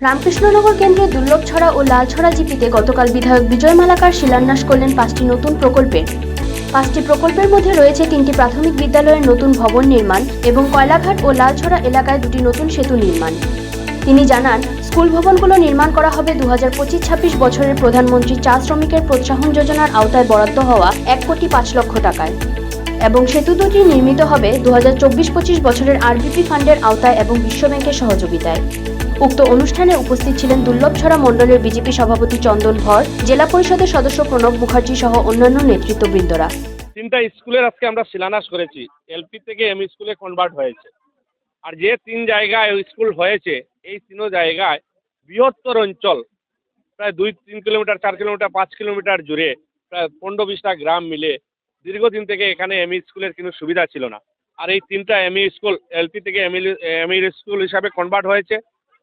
রামকৃষ্ণনগর কেন্দ্রের দুর্লভছড়া ও লালছড়া জিপিতে গতকাল বিধায়ক বিজয় মালাকার শিলান্যাস করলেন 5টি নতুন প্রকল্পের। 5টি প্রকল্পের মধ্যে রয়েছে 3টি প্রাথমিক বিদ্যালয়ের নতুন ভবন নির্মাণ এবং কয়লাঘাট ও লালছড়া এলাকায় 2টি নতুন সেতু নির্মাণ। তিনি জানান, স্কুল ভবনগুলো নির্মাণ করা হবে 2025-26 বছরের প্রধানমন্ত্রী চা শ্রমিকের প্রোৎসাহন যোজনার আওতায় বরাদ্দ হওয়া 1,05,00,000 টাকায় এবং সেতু দুটি নির্মিত হবে 2024-25 বছরের আরবিপি ফান্ডের আওতায় এবং বিশ্বব্যাংকের সহযোগিতায়। উক্ত অনুষ্ঠানে উপস্থিত ছিলেন দুর্লভছড়া মণ্ডলের বিজেপি সভাপতি চন্দন ভর, জেলা পরিষদের সদস্য প্রণব মুখার্জি সহ অন্যান্য নেতৃত্ববৃন্দরা। 3টা স্কুলের আজকে আমরা শিলান্যাস করেছি। এলপি থেকে এমই স্কুলে কনভার্ট হয়েছে। আর যে 3 জায়গায় স্কুল হয়েছে, এই 3 জায়গায় বৃহত্তর অঞ্চল প্রায় 2-3 কিলোমিটার, 4 কিলোমিটার, 5 কিলোমিটার জুড়ে প্রায় 15-20টা গ্রাম মিলে দীর্ঘদিন থেকে এখানে এমই স্কুলের কোনো সুবিধা ছিল না। আর এই 3টা এমই স্কুল এলপি থেকে এমই স্কুল হিসাবে কনভার্ট হয়েছে,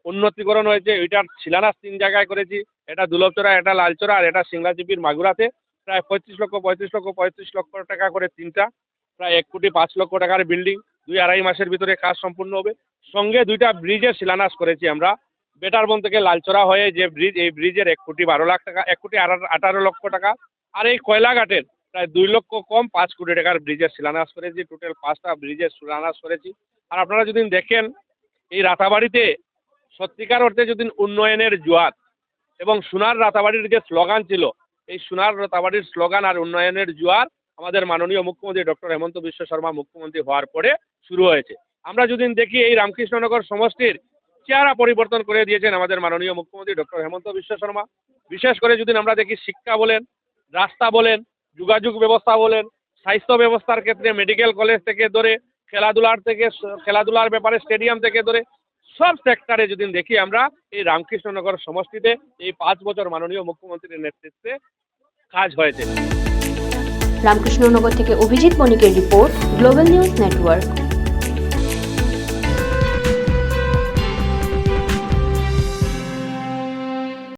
উন্নতিকরণ হয়েছে। এটার শিলান্যাস 3 জায়গায় করেছি। এটা দুর্লভছড়া, এটা লালছড়া আর এটা সিংড়াজিপির মাগুরাতে। প্রায় 35 লক্ষ টাকা করে 3টা, প্রায় 1,05,00,000 টাকার বিল্ডিং। 2-2.5 মাসের ভিতরে কাজ সম্পূর্ণ হবে। সঙ্গে 2টা ব্রিজের শিলান্যাস করেছি আমরা। বেটারবন থেকে লালছড়া হয়ে যে ব্রিজ, এই ব্রিজের 1,12,00,000 টাকা, 1,18,00,000 টাকা। আর এই কয়লাঘাটের প্রায় 2 লক্ষ কম 5 কোটি টাকার ব্রিজের শিলান্যাস করেছি। টোটাল 5টা ব্রিজের শিলান্যাস করেছি। আর আপনারা যদি দেখেন, এই রাতাবাড়িতে সত্যিকার অর্থে যদি উন্নয়নের জোয়ার এবং সোনার রাতাবাড়ির যে স্লোগান ছিল, এই সোনার রাতাবাড়ির স্লোগান আর উন্নয়নের জোয়ার আমাদের মাননীয় মুখ্যমন্ত্রী ডক্টর হেমন্ত বিশ্ব শর্মা মুখ্যমন্ত্রী হওয়ার পরে শুরু হয়েছে। আমরা যদি দেখি, এই রামকৃষ্ণনগর সমষ্টির চেহারা পরিবর্তন করে দিয়েছেন আমাদের মাননীয় মুখ্যমন্ত্রী ডক্টর হেমন্ত বিশ্ব শর্মা। বিশেষ করে যদি আমরা দেখি, শিক্ষা বলেন, রাস্তা বলেন, যোগাযোগ ব্যবস্থা বলেন, স্বাস্থ্য ব্যবস্থার ক্ষেত্রে মেডিকেল কলেজ থেকে ধরে খেলাধুলার ব্যাপারে স্টেডিয়াম থেকে ধরে সব সেক্টরে যদি দেখি, আমরা এই রামকৃষ্ণনগর সমষ্টিতে এই 5 বছর মাননীয় মুখ্যমন্ত্রীর নেতৃত্বে কাজ হয়েছে। রামকৃষ্ণনগর থেকে অভিজিৎ বণিকের রিপোর্ট, গ্লোবাল নিউজ নেটওয়ার্ক।